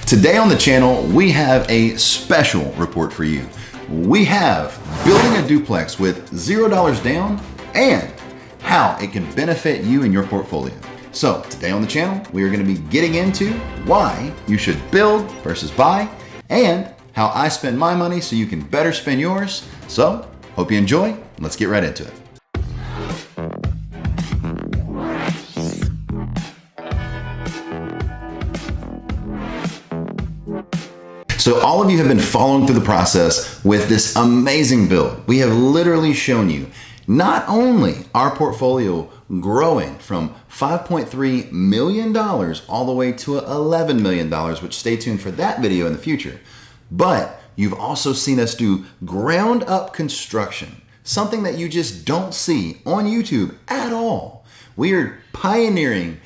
Today on the channel, we have a special report for you. We have building a duplex with $0 down and how it can benefit you and your portfolio. So today on the channel, we are going to be getting into why you should build versus buy and how I spend my money so you can better spend yours. So hope you enjoy. Let's get right into it. So all of you have been following through the process with this amazing build. We have literally shown you not only our portfolio growing from $5.3 million all the way to $11 million, which stay tuned for that video in the future, but you've also seen us do ground up construction, something that you just don't see on YouTube at all. We are pioneering,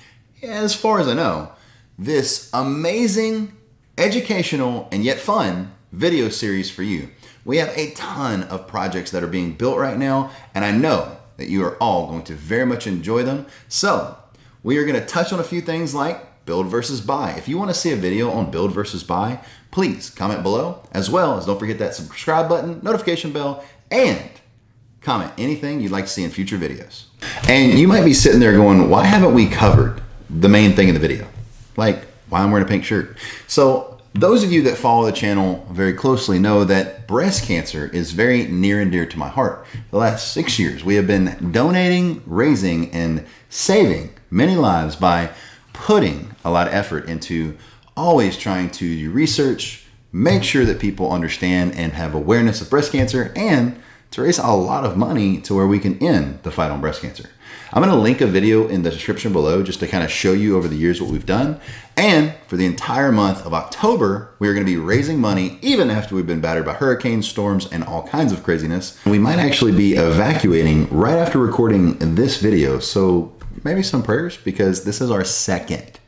as far as I know, this amazing educational and yet fun video series for you. We have a ton of projects that are being built right now, and I know that you are all going to very much enjoy them. So we are going to touch on a few things like build versus buy. If you want to see a video on build versus buy, please comment below, as well as don't forget that subscribe button, notification bell, and comment anything you'd like to see in future videos. And you might be sitting there going, why haven't we covered the main thing in the video? Like why I'm wearing a pink shirt. So those of you that follow the channel very closely know that breast cancer is very near and dear to my heart. The last 6 years, we have been donating, raising, and saving many lives by putting a lot of effort into always trying to do research, make sure that people understand and have awareness of breast cancer, and to raise a lot of money to where we can end the fight on breast cancer. I'm going to link a video in the description below just to kind of show you over the years what we've done. And for the entire month of October, we are going to be raising money even after we've been battered by hurricanes, storms, and all kinds of craziness. We might actually be evacuating right after recording this video. So maybe some prayers, because this is our second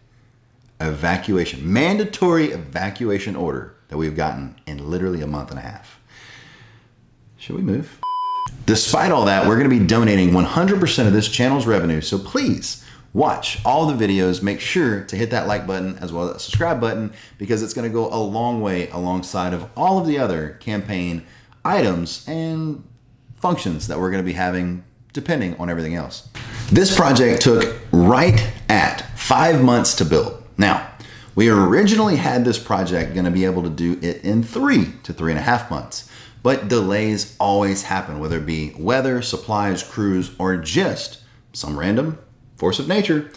evacuation, mandatory evacuation order that we've gotten in literally a month and a half. Should we move? Despite all that, we're going to be donating 100% of this channel's revenue. So please watch all the videos. Make sure to hit that like button as well as that subscribe button, because it's going to go a long way alongside of all of the other campaign items and functions that we're going to be having depending on everything else. This project took right at 5 months to build. Now, we originally had this project going to be able to do it in 3 to 3.5 months. But delays always happen, whether it be weather, supplies, crews, or just some random force of nature.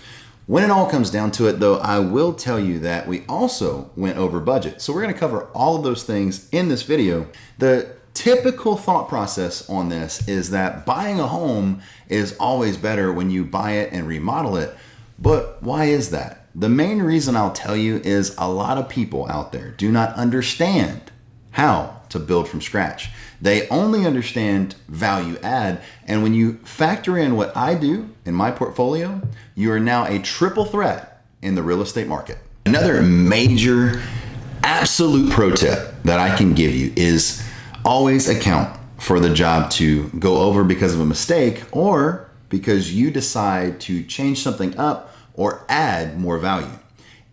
When it all comes down to it, though, I will tell you that we also went over budget. So we're going to cover all of those things in this video. The typical thought process on this is that buying a home is always better when you buy it and remodel it. But why is that? The main reason I'll tell you is a lot of people out there do not understand how to build from scratch. They only understand value add. And when you factor in what I do in my portfolio, you are now a triple threat in the real estate market. Another major absolute pro tip that I can give you is always account for the job to go over because of a mistake or because you decide to change something up or add more value.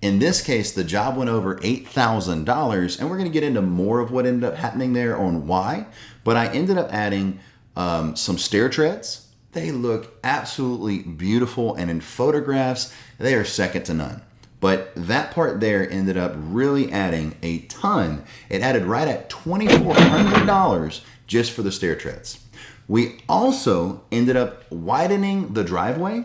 In this case, the job went over $8,000, and we're going to get into more of what ended up happening there on why, but I ended up adding some stair treads. They look absolutely beautiful, and in photographs, they are second to none. But that part there ended up really adding a ton. It added right at $2,400 just for the stair treads. We also ended up widening the driveway.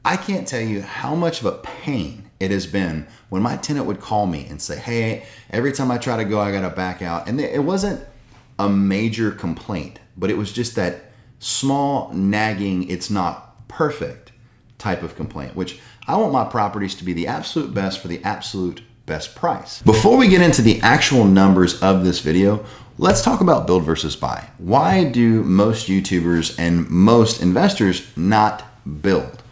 I can't tell you how much of a pain it has been when my tenant would call me and say, hey, every time I try to go, I got to back out. And it wasn't a major complaint, but it was just that small nagging, it's not perfect type of complaint, which I want my properties to be the absolute best for the absolute best price. Before we get into the actual numbers of this video, let's talk about build versus buy. Why do most YouTubers and most investors not build?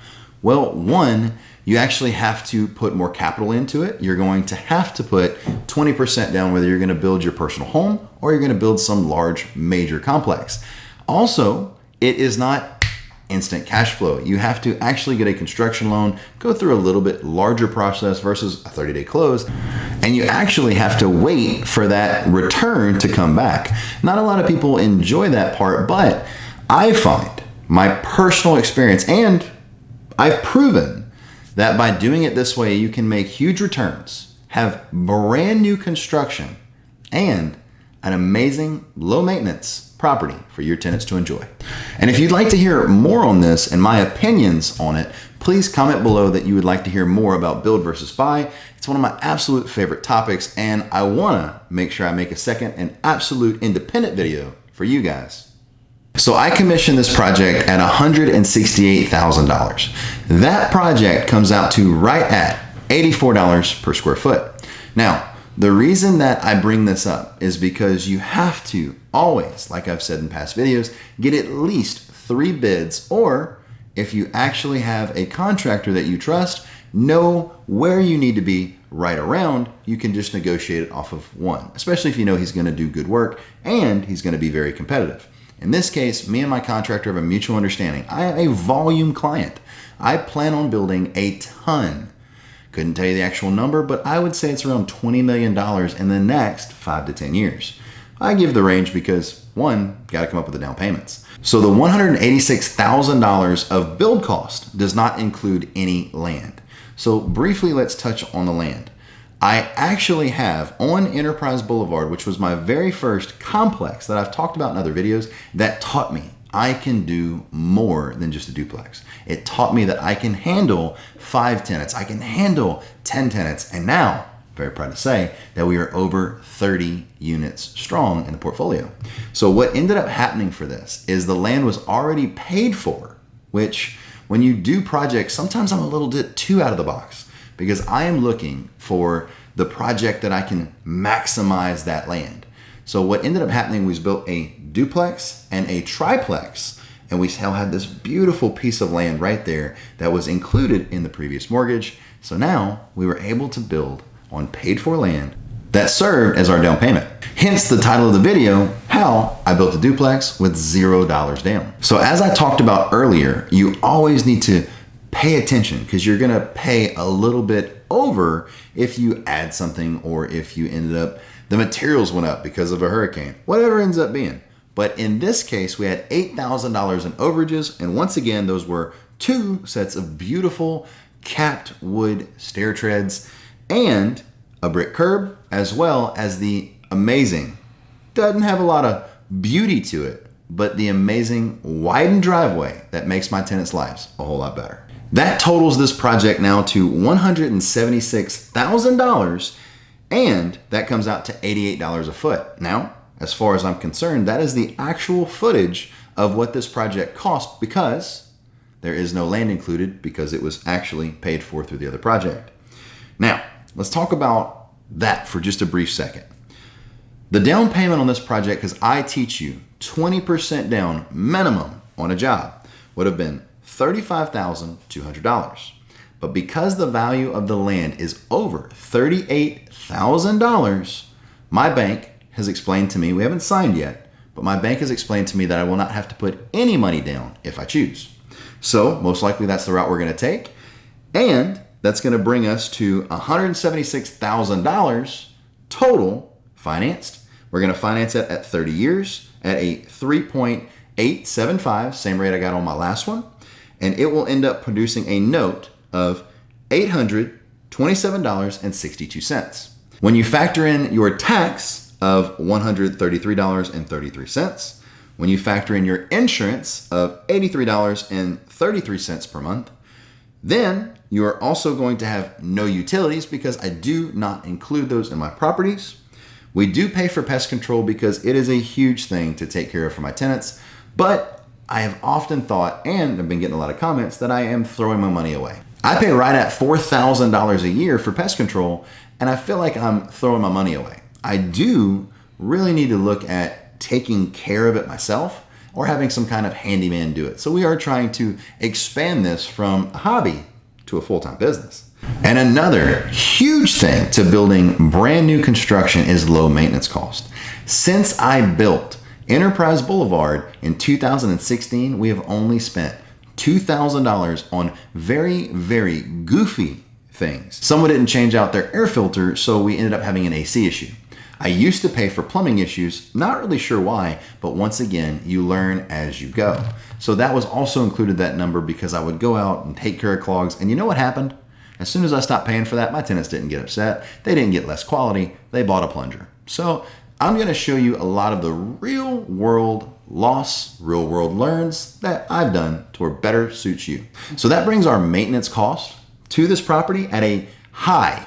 Well, one, you actually have to put more capital into it. You're going to have to put 20% down whether you're going to build your personal home or you're going to build some large major complex. Also, it is not instant cash flow. You have to actually get a construction loan, go through a little bit larger process versus a 30-day close, and you actually have to wait for that return to come back. Not a lot of people enjoy that part, but I find my personal experience, and I've proven that by doing it this way, you can make huge returns, have brand new construction, and an amazing low maintenance property for your tenants to enjoy. And if you'd like to hear more on this and my opinions on it, please comment below that you would like to hear more about build versus buy. It's one of my absolute favorite topics, and I wanna make sure I make a second and absolute independent video for you guys. So I commissioned this project at $168,000. That project comes out to right at $84 per square foot. Now, the reason that I bring this up is because you have to always, like I've said in past videos, get at least 3 bids, or if you actually have a contractor that you trust, know where you need to be right around, you can just negotiate it off of one, especially if you know he's gonna do good work and he's gonna be very competitive. In this case, me and my contractor have a mutual understanding. I am a volume client. I plan on building a ton. Couldn't tell you the actual number, but I would say it's around $20 million in the next 5 to 10 years. I give the range because, one, got to come up with the down payments. So the $186,000 of build cost does not include any land. So briefly, let's touch on the land. I actually have on Enterprise Boulevard, which was my very first complex that I've talked about in other videos, that taught me I can do more than just a duplex. It taught me that I can handle 5 tenants, I can handle 10 tenants, and now, very proud to say, that we are over 30 units strong in the portfolio. So what ended up happening for this is the land was already paid for, which when you do projects, sometimes I'm a little bit too out of the box because I am looking for the project that I can maximize that land. So what ended up happening was built a duplex and a triplex, and we still had this beautiful piece of land right there that was included in the previous mortgage. So now we were able to build on paid for land that served as our down payment. Hence the title of the video, How I Built a Duplex with $0 down. So as I talked about earlier, you always need to pay attention because you're gonna pay a little bit over if you add something or if you ended up, the materials went up because of a hurricane, whatever it ends up being. But in this case, we had $8,000 in overages. And once again, those were 2 sets of beautiful capped wood stair treads and a brick curb, as well as the amazing, doesn't have a lot of beauty to it, but the amazing widened driveway that makes my tenants' lives a whole lot better. That totals this project now to $176,000, and that comes out to $88 a foot. Now, as far as I'm concerned, that is the actual footage of what this project cost because there is no land included because it was actually paid for through the other project. Now, let's talk about that for just a brief second. The down payment on this project, because I teach you 20% down minimum on a job, would have been $35,200. But because the value of the land is over $38,000, my bank has explained to me, we haven't signed yet, but my bank has explained to me that I will not have to put any money down if I choose. So most likely that's the route we're gonna take. And that's gonna bring us to $176,000 total financed. We're gonna finance it at 30 years at a 3.875, same rate I got on my last one. And it will end up producing a note of $827.62. When you factor in your tax of $133.33, when you factor in your insurance of $83.33 per month, then you are also going to have no utilities because I do not include those in my properties. We do pay for pest control because it is a huge thing to take care of for my tenants, but I have often thought, and I've been getting a lot of comments, that I am throwing my money away. I pay right at $4,000 a year for pest control, and I feel like I'm throwing my money away. I do really need to look at taking care of it myself or having some kind of handyman do it. So we are trying to expand this from a hobby to a full-time business. And another huge thing to building brand new construction is low maintenance cost. Since I built Enterprise Boulevard in 2016, we have only spent $2,000 on very, very goofy things. Someone didn't change out their air filter, so we ended up having an AC issue. I used to pay for plumbing issues, not really sure why, but once again, you learn as you go. So that was also included that number because I would go out and take care of clogs, and you know what happened? As soon as I stopped paying for that, my tenants didn't get upset. They didn't get less quality. They bought a plunger. So I'm going to show you a lot of the real world loss, real world learns that I've done to where better suits you. So that brings our maintenance cost to this property at a high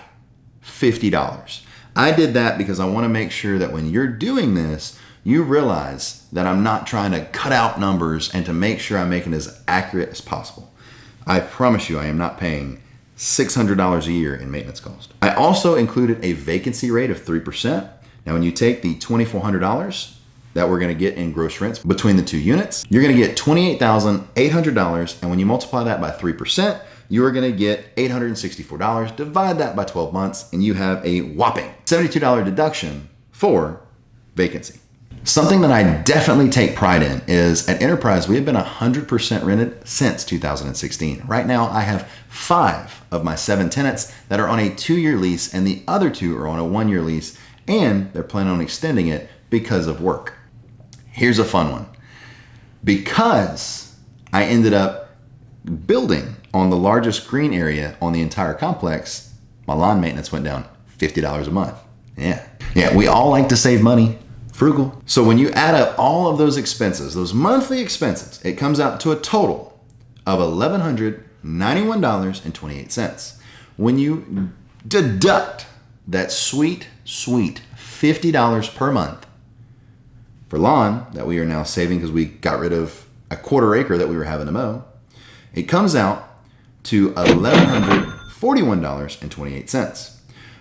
$50. I did that because I want to make sure that when you're doing this, you realize that I'm not trying to cut out numbers and to make sure I'm making it as accurate as possible. I promise you I am not paying $600 a year in maintenance cost. I also included a vacancy rate of 3%. Now when you take the $2,400 that we're going to get in gross rents between the two units, you're going to get $28,800, and when you multiply that by 3%, you are going to get $864. Divide that by 12 months and you have a whopping $72 deduction for vacancy. Something that I definitely take pride in is at Enterprise, we have been 100% rented since 2016. Right now, I have 5 of my 7 tenants that are on a 2-year lease, and the other 2 are on a 1-year lease, and they're planning on extending it because of work. Here's a fun one. Because I ended up building on the largest green area on the entire complex, my lawn maintenance went down $50 a month. Yeah, we all like to save money. Frugal. So when you add up all of those expenses, those monthly expenses, it comes out to a total of $1,191.28. When you deduct that sweet $50 per month for lawn that we are now saving because we got rid of a 1/4 acre that we were having to mow, it comes out to $1,141.28.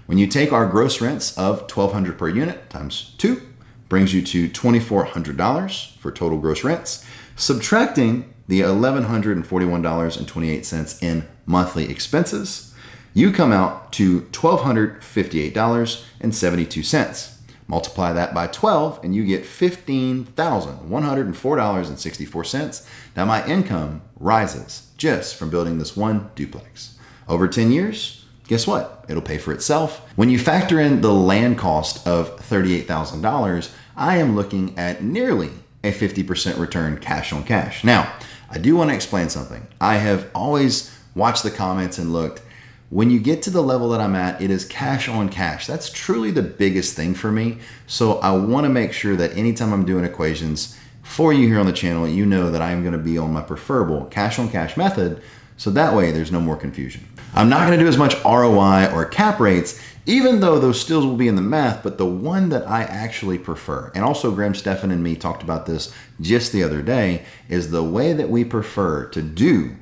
When you take our gross rents of $1,200 per unit times 2, brings you to $2,400 for total gross rents, subtracting the $1,141.28 in monthly expenses, you come out to $1,258.72. Multiply that by 12 and you get $15,104.64. Now my income rises just from building this one duplex. Over 10 years, guess what? It'll pay for itself. When you factor in the land cost of $38,000, I am looking at nearly a 50% return cash on cash. Now, I do want to explain something. I have always watched the comments and looked. When you get to the level that I'm at, it is cash on cash. That's truly the biggest thing for me. So I want to make sure that anytime I'm doing equations for you here on the channel, you know that I am going to be on my preferable cash on cash method. So that way there's no more confusion. I'm not going to do as much ROI or cap rates, even though those still will be in the math, but the one that I actually prefer, and also Graham, Stefan, and me talked about this just the other day, is the way that we prefer to do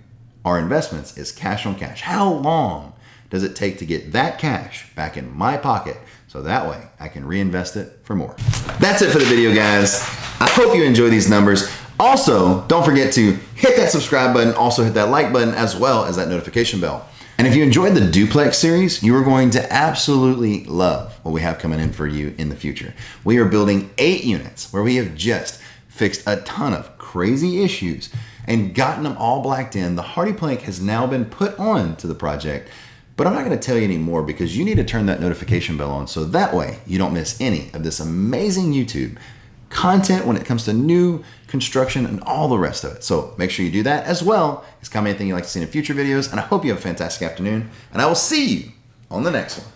our investments is cash on cash. How long does it take to get that cash back in my pocket so that way I can reinvest it for more? That's it for the video, guys. I hope you enjoy these numbers. Also, don't forget to hit that subscribe button, also hit that like button, as well as that notification bell. And if you enjoyed the Duplex series, you are going to absolutely love what we have coming in for you in the future. We are building 8 units where we have just fixed a ton of crazy issues and gotten them all blacked in. The hardy plank has now been put on to the project, but I'm not going to tell you anymore because you need to turn that notification bell on so that way you don't miss any of this amazing YouTube content when it comes to new construction and all the rest of it. So make sure you do that, as well as comment anything you'd like to see in future videos. And I hope you have a fantastic afternoon, and I will see you on the next one.